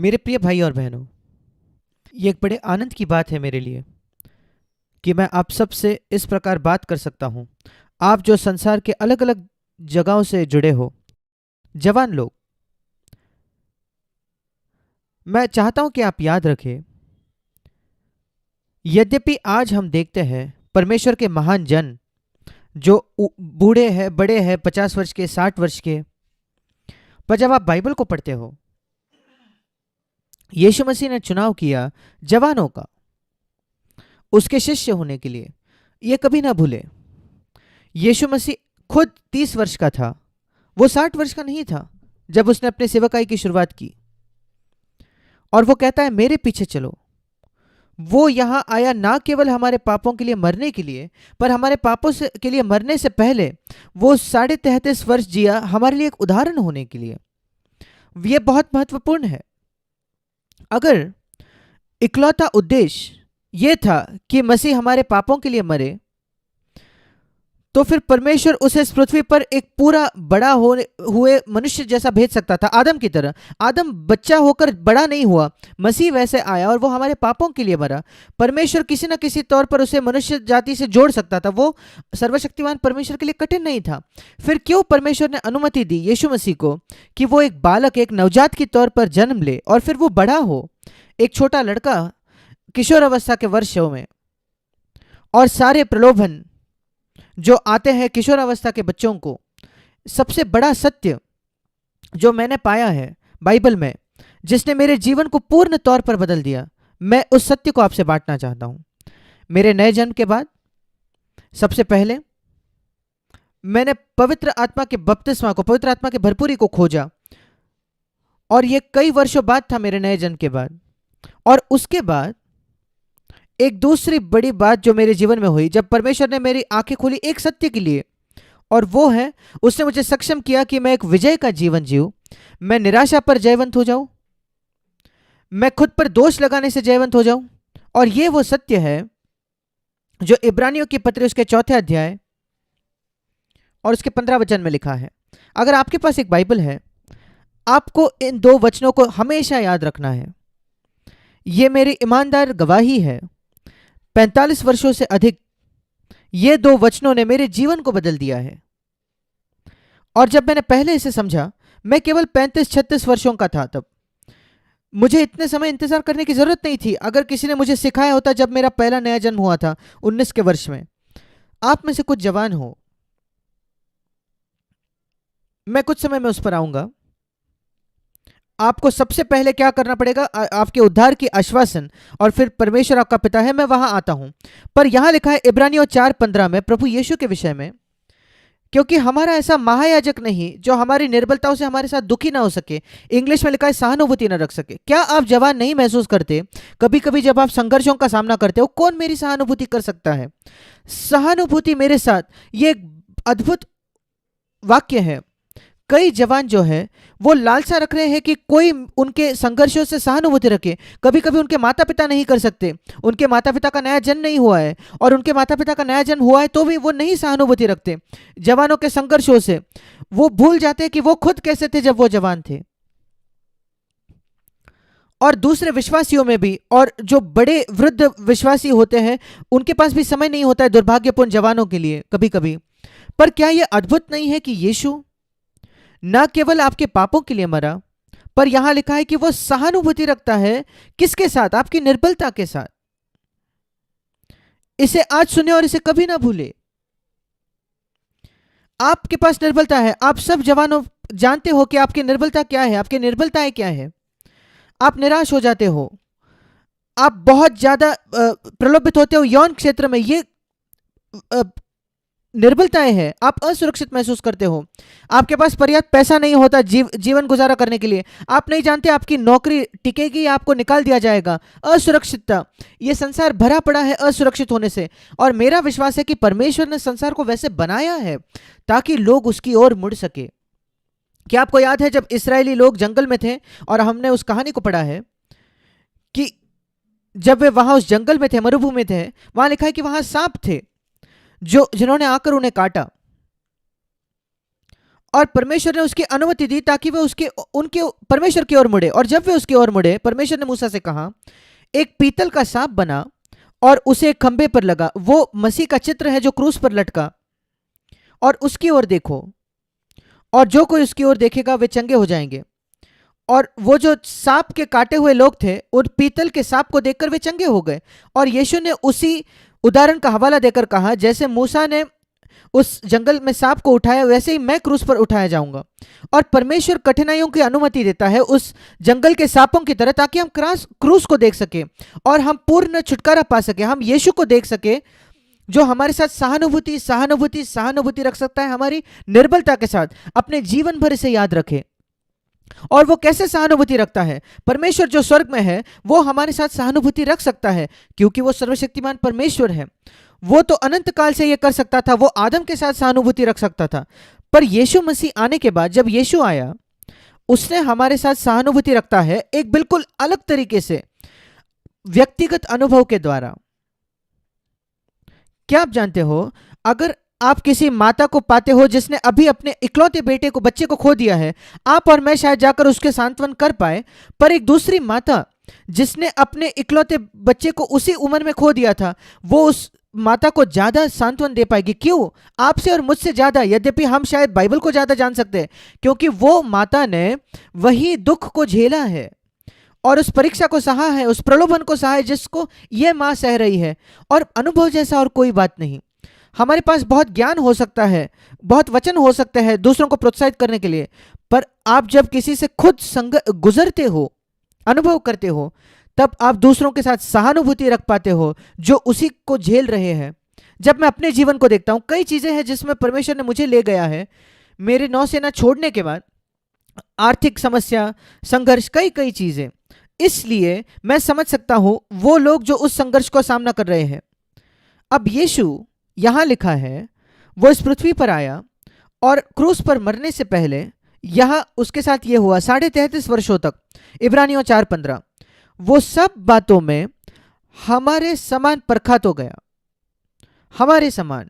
मेरे प्रिय भाई और बहनों, ये एक बड़े आनंद की बात है मेरे लिए कि मैं आप सब से इस प्रकार बात कर सकता हूँ। आप जो संसार के अलग अलग जगहों से जुड़े हो, जवान लोग, मैं चाहता हूँ कि आप याद रखें, यद्यपि आज हम देखते हैं परमेश्वर के महान जन जो बूढ़े हैं, बड़े हैं, 50 वर्ष के, 60 वर्ष के, पर जब आप बाइबल को पढ़ते हो, यीशु मसीह ने चुनाव किया जवानों का उसके शिष्य होने के लिए। ये कभी ना भूले, यीशु मसीह खुद 30 वर्ष का था, वो 60 वर्ष का नहीं था जब उसने अपने सेवकाई की शुरुआत की। और वो कहता है मेरे पीछे चलो। वो यहां आया ना केवल हमारे पापों के लिए मरने के लिए, पर हमारे पापों के लिए मरने से पहले वो 33.5 वर्ष जिया हमारे लिए एक उदाहरण होने के लिए। ये बहुत महत्वपूर्ण है। अगर इकलौता उद्देश्य ये था कि मसीह हमारे पापों के लिए मरे, तो फिर परमेश्वर उसे इस पृथ्वी पर एक पूरा बड़ा हुए मनुष्य जैसा भेज सकता था, आदम की तरह। आदम बच्चा होकर बड़ा नहीं हुआ, मसीह वैसे आया और वो हमारे पापों के लिए मरा। परमेश्वर किसी न किसी तौर पर उसे मनुष्य जाति से जोड़ सकता था, वो सर्वशक्तिमान परमेश्वर के लिए कठिन नहीं था। फिर क्यों परमेश्वर ने अनुमति दी यीशु मसीह को कि वो एक बालक, एक नवजात के तौर पर जन्म ले और फिर वो बड़ा हो, एक छोटा लड़का किशोर अवस्था के वर्षों में। और सारे प्रलोभन जो आते हैं किशोर अवस्था के बच्चों को, सबसे बड़ा सत्य जो मैंने पाया है बाइबल में, जिसने मेरे जीवन को पूर्ण तौर पर बदल दिया, मैं उस सत्य को आपसे बांटना चाहता हूं। मेरे नए जन्म के बाद सबसे पहले मैंने पवित्र आत्मा के बपतिस्मा को, पवित्र आत्मा की भरपूरी को खोजा। और ये कई वर्षों बाद था, मेरे नए जन्म के बाद। और उसके बाद एक दूसरी बड़ी बात जो मेरे जीवन में हुई, जब परमेश्वर ने मेरी आंखें खोली एक सत्य के लिए, और वो है उसने मुझे सक्षम किया कि मैं एक विजय का जीवन जीऊं। मैं निराशा पर जयवंत हो जाऊं, मैं खुद पर दोष लगाने से जयवंत हो जाऊं। और ये वो सत्य है जो इब्रानियों की पत्री उसके 4 अध्याय और उसके 15 वचन में लिखा है। अगर आपके पास एक बाइबल है, आपको इन 2 वचनों को हमेशा याद रखना है। ये मेरी ईमानदार गवाही है, 45 वर्षों से अधिक ये 2 वचनों ने मेरे जीवन को बदल दिया है। और जब मैंने पहले इसे समझा, मैं केवल 35-36 वर्षों का था तब। मुझे इतने समय इंतजार करने की जरूरत नहीं थी। अगर किसी ने मुझे सिखाया होता जब मेरा पहला नया जन्म हुआ था 19 के वर्ष में। आप में से कुछ जवान हो, मैं कुछ समय में उस पर आऊंगा। आपको सबसे पहले क्या करना पड़ेगा, आपके उद्धार की आश्वासन, और फिर परमेश्वर आपका पिता है, मैं वहां आता हूं। पर यहां लिखा है इब्रानियों 4:15 में प्रभु यीशु के विषय में, क्योंकि हमारा ऐसा महायाजक नहीं जो हमारी निर्बलताओं से हमारे साथ दुखी ना हो सके। इंग्लिश में लिखा है सहानुभूति ना रख सके। क्या आप जवान नहीं महसूस करते कभी कभी जब आप संघर्षों का सामना करते हो, कौन मेरी सहानुभूति कर सकता है? सहानुभूति मेरे साथ, ये एक अद्भुत वाक्य है। कई जवान जो है वो लालसा रख रहे हैं कि कोई उनके संघर्षों से सहानुभूति रखे। कभी कभी उनके माता पिता नहीं कर सकते, उनके माता पिता का नया जन्म नहीं हुआ है, और उनके माता पिता का नया जन्म हुआ है तो भी वो नहीं सहानुभूति रखते जवानों के संघर्षों से। वो भूल जाते हैं कि वो खुद कैसे थे जब वो जवान थे। और दूसरे विश्वासियों में भी, और जो बड़े वृद्ध विश्वासी होते हैं, उनके पास भी समय नहीं होता है दुर्भाग्यपूर्ण जवानों के लिए कभी कभी। पर क्या यह अद्भुत नहीं है कि यीशु न केवल आपके पापों के लिए मरा, पर यहां लिखा है कि वो सहानुभूति रखता है किसके साथ? आपकी निर्बलता के साथ। इसे आज सुने और इसे कभी ना भूले। आपके पास निर्बलता है, आप सब जवानों जानते हो कि आपकी निर्बलता क्या है, आपकी निर्बलताएं क्या है। आप निराश हो जाते हो, आप बहुत ज्यादा प्रलोभित होते हो यौन क्षेत्र में, ये निर्बलताएं हैं। आप असुरक्षित महसूस करते हो, आपके पास पर्याप्त पैसा नहीं होता जीवन गुजारा करने के लिए, आप नहीं जानते आपकी नौकरी टिकेगी या आपको निकाल दिया जाएगा। असुरक्षितता, ये संसार भरा पड़ा है असुरक्षित होने से। और मेरा विश्वास है कि परमेश्वर ने संसार को वैसे बनाया है ताकि लोग उसकी ओर मुड़ सके। क्या आपको याद है जब इस्राएली लोग जंगल में थे, और हमने उस कहानी को पढ़ा है कि जब वे वहां उस जंगल में थे, मरुभूमि में थे, वहां लिखा है कि वहां सांप थे जिन्होंने आकर उन्हें काटा। और परमेश्वर ने उसकी अनुमति दी ताकि वे उनके परमेश्वर की ओर मुड़े। और जब वे उसकी ओर मुड़े, परमेश्वर ने मूसा से कहा, एक पीतल का सांप बना और उसे एक खंभे पर लगा। वो मसीह का चित्र है जो क्रूस पर लटका, और उसकी ओर देखो, और जो कोई उसकी ओर देखेगा वे चंगे हो जाएंगे। और वो जो सांप के काटे हुए लोग थे, उन पीतल के सांप को देखकर वे चंगे हो गए। और यीशु ने उसी उदाहरण का हवाला देकर कहा, जैसे मूसा ने उस जंगल में सांप को उठाया, वैसे ही मैं क्रूस पर उठाया जाऊंगा। और परमेश्वर कठिनाइयों की अनुमति देता है उस जंगल के सांपों की तरह, ताकि हम क्रूस को देख सके और हम पूर्ण छुटकारा पा सके। हम यीशु को देख सके जो हमारे साथ सहानुभूति सहानुभूति सहानुभूति रख सकता है, हमारी निर्बलता के साथ अपने जीवन भर इसे याद रखे। और वो कैसे सहानुभूति रखता है? परमेश्वर जो स्वर्ग में है वो हमारे साथ सहानुभूति रख सकता है, क्योंकि वो सर्वशक्तिमान परमेश्वर है। वो तो अनंत काल से ये कर सकता था, वो आदम के साथ सहानुभूति रख सकता था। पर यीशु मसीह आने के बाद, जब यीशु आया, उसने हमारे साथ सहानुभूति रखता है एक बिल्कुल अलग तरीके से, व्यक्तिगत अनुभव के द्वारा। क्या आप जानते हो, अगर आप किसी माता को पाते हो जिसने अभी अपने इकलौते बच्चे को खो दिया है, आप और मैं शायद जाकर उसके सांत्वन कर पाए, पर एक दूसरी माता जिसने अपने इकलौते बच्चे को उसी उम्र में खो दिया था, वो उस माता को ज्यादा सांत्वन दे पाएगी। क्यों? आपसे और मुझसे ज्यादा। यद्यपि हम शायद बाइबल को ज्यादा जान सकते हैं, क्योंकि वो माता ने वही दुख को झेला है और उस परीक्षा को सहा है, उस प्रलोभन को सहा है जिसको ये माँ सह रही है। और अनुभव जैसा और कोई बात नहीं। हमारे पास बहुत ज्ञान हो सकता है, बहुत वचन हो सकते हैं दूसरों को प्रोत्साहित करने के लिए, पर आप जब किसी से खुद गुजरते हो, अनुभव करते हो, तब आप दूसरों के साथ सहानुभूति रख पाते हो जो उसी को झेल रहे हैं। जब मैं अपने जीवन को देखता हूं, कई चीजें हैं जिसमें परमेश्वर ने मुझे ले गया है। मेरे नौसेना छोड़ने के बाद आर्थिक समस्या, संघर्ष, कई चीजें। इसलिए मैं समझ सकता हूं वो लोग जो उस संघर्ष को सामना कर रहे हैं। अब यीशु, यहां लिखा है, वो इस पृथ्वी पर आया और क्रूस पर मरने से पहले यहां उसके साथ ये हुआ 33.5 वर्षों तक। इब्रानियों 4:15, वो सब बातों में हमारे समान परखा तो गया, हमारे समान।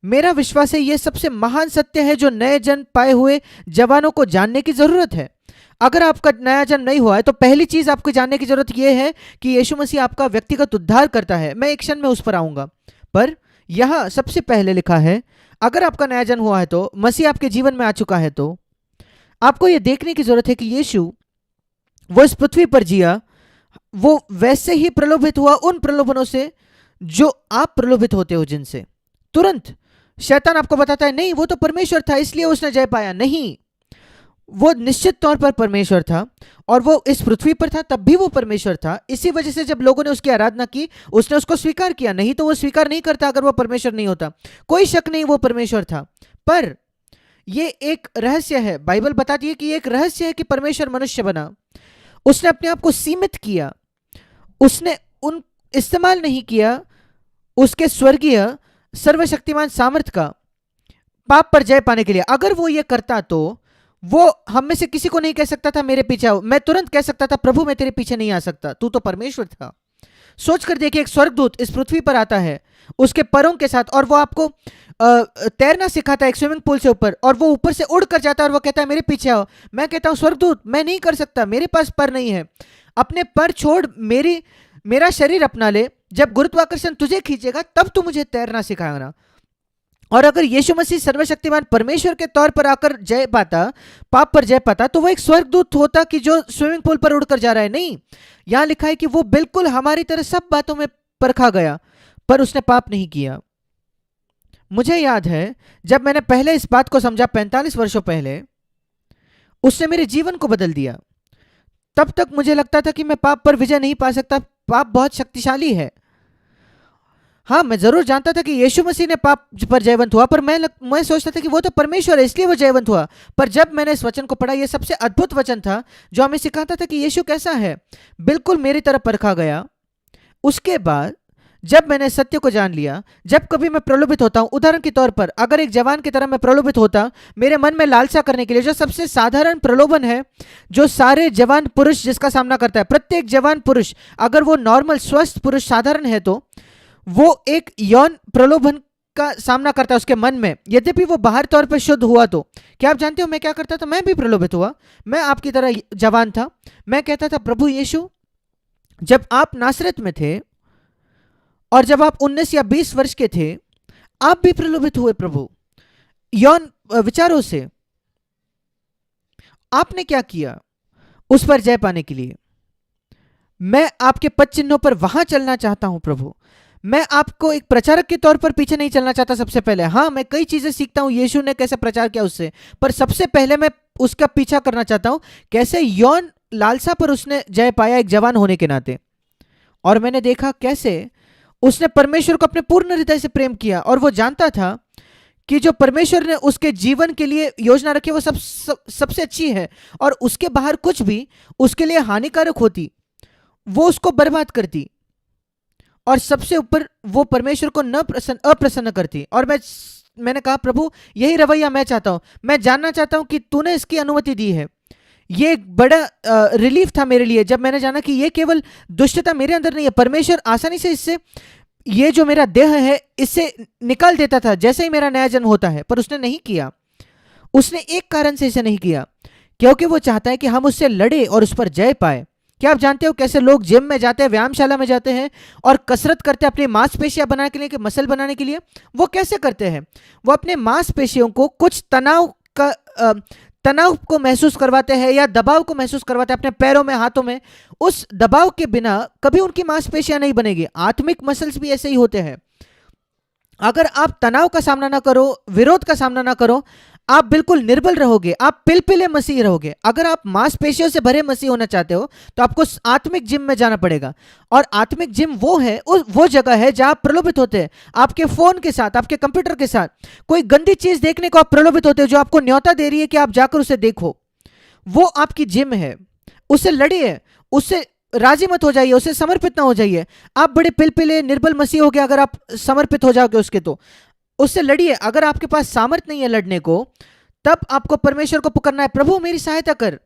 मेरा विश्वास है ये सबसे महान सत्य है जो नए जन्म पाए हुए जवानों को जानने की जरूरत है। अगर आपका नया जन्म नहीं हुआ है तो पहली चीज आपको जानने की जरूरत यह है कि यीशु मसीह आपका व्यक्तिगत उद्धार करता है। मैं एक क्षण में उस पर आऊंगा, पर यहां सबसे पहले लिखा है, अगर आपका नया जन्म हुआ है तो मसीह आपके जीवन में आ चुका है, तो आपको यह देखने की जरूरत है कि यीशु, वो इस पृथ्वी पर जिया, वो वैसे ही प्रलोभित हुआ उन प्रलोभनों से जो आप प्रलोभित होते हो जिनसे। तुरंत शैतान आपको बताता है, नहीं वो तो परमेश्वर था इसलिए उसने जय पाया। नहीं, वो निश्चित तौर पर परमेश्वर था और वो इस पृथ्वी पर था तब भी वो परमेश्वर था। इसी वजह से जब लोगों ने उसकी आराधना की, उसने उसको स्वीकार किया, नहीं तो वो स्वीकार नहीं करता अगर वो परमेश्वर नहीं होता। कोई शक नहीं, वो परमेश्वर था। पर ये एक रहस्य है, बाइबल बताती है कि एक रहस्य है कि परमेश्वर मनुष्य बना, उसने अपने आप को सीमित किया, उसने इस्तेमाल नहीं किया उसके स्वर्गीय सर्वशक्तिमान सामर्थ का पाप पर जय पाने के लिए। अगर वो ये करता तो वो हम में से किसी को नहीं कह सकता था मेरे पीछे आओ। मैं तुरंत कह सकता था, प्रभु मैं तेरे पीछे नहीं आ सकता, तू तो परमेश्वर था। सोच कर देखिए, एक स्वर्गदूत इस पृथ्वी पर आता है उसके परों के साथ, और वो आपको तैरना सिखाता है एक स्विमिंग पूल से ऊपर, और वो ऊपर से उड़ कर जाता है और वो कहता है मेरे पीछे आओ। मैं कहता हूं, स्वर्गदूत मैं नहीं कर सकता, मेरे पास पर नहीं है, अपने पर छोड़, मेरा शरीर अपना ले, जब गुरुत्वाकर्षण तुझे खींचेगा तब तू मुझे तैरना सिखाएगा। और अगर यीशु मसीह सर्वशक्तिमान परमेश्वर के तौर पर आकर जय पाता, पाप पर जय पाता, तो वो एक स्वर्गदूत होता कि जो स्विमिंग पूल पर उड़कर जा रहा है। नहीं, यहां लिखा है कि वो बिल्कुल हमारी तरह सब बातों में परखा गया, पर उसने पाप नहीं किया। मुझे याद है जब मैंने पहले इस बात को समझा 45 वर्षों पहले, उसने मेरे जीवन को बदल दिया। तब तक मुझे लगता था कि मैं पाप पर विजय नहीं पा सकता, पाप बहुत शक्तिशाली है। हाँ, मैं जरूर जानता था कि यीशु मसीह ने पाप पर जयवंत हुआ, पर मैं सोचता था कि वो तो परमेश्वर है इसलिए वो जयवंत हुआ। पर जब मैंने इस वचन को पढ़ा, ये सबसे अद्भुत वचन था जो हमें सिखाता था कि यीशु कैसा है, बिल्कुल मेरी तरह परखा गया। उसके बाद जब मैंने सत्य को जान लिया, जब कभी मैं प्रलोभित होता हूं, उदाहरण के तौर पर अगर एक जवान की तरह मैं प्रलोभित होता, मेरे मन में लालसा करने के लिए, जो सबसे साधारण प्रलोभन है जो सारे जवान पुरुष जिसका सामना करता है, प्रत्येक जवान पुरुष अगर वो नॉर्मल स्वस्थ पुरुष साधारण है तो वो एक यौन प्रलोभन का सामना करता है उसके मन में, यद्यपि वो बाहर तौर पर शुद्ध हुआ तो क्या आप जानते हो मैं क्या करता था? मैं भी प्रलोभित हुआ। मैं आपकी तरह जवान था। मैं कहता था प्रभु यीशु, जब आप नासरत में थे और जब आप 19 या 20 वर्ष के थे, आप भी प्रलोभित हुए प्रभु यौन विचारों से। आपने क्या किया उस पर जय पाने के लिए? मैं आपके पद चिन्हों पर वहां चलना चाहता हूं प्रभु। मैं आपको एक प्रचारक के तौर पर पीछे नहीं चलना चाहता। सबसे पहले हाँ, मैं कई चीजें सीखता हूं, यीशु ने कैसे प्रचार किया उससे, पर सबसे पहले मैं उसका पीछा करना चाहता हूं कैसे यौन लालसा पर उसने जय पाया एक जवान होने के नाते। और मैंने देखा कैसे उसने परमेश्वर को अपने पूर्ण हृदय से प्रेम किया, और वो जानता था कि जो परमेश्वर ने उसके जीवन के लिए योजना रखी वो सबसे अच्छी है, और उसके बाहर कुछ भी उसके लिए हानिकारक होती वो उसको बर्बाद करती, और सबसे ऊपर वो परमेश्वर को न अप्रसन्न करती। और मैंने कहा प्रभु यही रवैया मैं चाहता हूं। मैं जानना चाहता हूं कि तूने इसकी अनुमति दी है। ये एक बड़ा रिलीफ था मेरे लिए जब मैंने जाना कि ये केवल दुष्टता मेरे अंदर नहीं है, परमेश्वर आसानी से इससे ये जो मेरा देह है इससे निकाल देता था जैसे ही मेरा नया जन्म होता है। पर उसने नहीं किया। उसने एक कारण से इसे नहीं किया, क्योंकि वो चाहता है कि हम उससे लड़े और उस पर जय पाए। क्या आप जानते हो कैसे लोग जिम में जाते हैं, व्यायामशाला में जाते हैं और कसरत करते हैं अपनी मांसपेशियां बनाने के लिए, कि मसल बनाने के लिए? वो कैसे करते हैं? वो अपने मांसपेशियों को कुछ तनाव को महसूस करवाते हैं या दबाव को महसूस करवाते हैं अपने पैरों में, हाथों में। उस दबाव के बिना कभी उनकी मांसपेशियां नहीं बनेगी। आत्मिक मसल्स भी ऐसे ही होते हैं। अगर आप तनाव का सामना ना करो, विरोध का सामना ना करो, आप बिल्कुल निर्बल रहोगे, आप पिलपिले मसीह रहोगे। अगर आप मांसपेशियों से भरे मसीह होना चाहते हो तो आपको आत्मिक जिम में जाना पड़ेगा। और आत्मिक जिम वो है, वो जगह है जहां आप प्रलोभित होते हैं आपके फोन के साथ, आपके कंप्यूटर के साथ। कोई गंदी चीज देखने को आप प्रलोभित होते हो जो आपको न्योता दे रही है कि आप जाकर उसे देखो, वो आपकी जिम है। उससे लड़िए, उससे राजी मत हो जाइए, उसे समर्पित ना हो जाइए। आप बड़े पिलपिले निर्बल मसीह हो गए अगर आप समर्पित हो जाओगे उसके, तो उससे लड़िए। अगर आपके पास सामर्थ नहीं है लड़ने को, तब आपको परमेश्वर को पुकारना है, प्रभु मेरी सहायता कर।